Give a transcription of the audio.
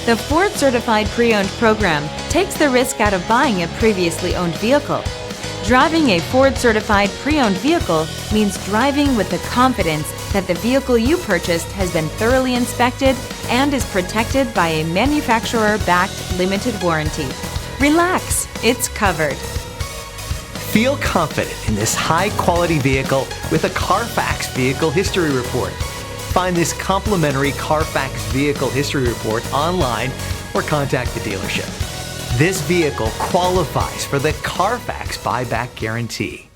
The Ford Certified Pre-Owned program takes the risk out of buying a previously owned vehicle. Driving a Ford Certified Pre-Owned vehicle means driving with the confidence that the vehicle you purchased has been thoroughly inspected and is protected by a manufacturer-backed limited warranty. Relax, it's covered. Feel confident in this high-quality vehicle with a Carfax Vehicle History Report. Find this complimentary Carfax Vehicle History Report online or contact the dealership. This vehicle qualifies for the Carfax Buyback Guarantee.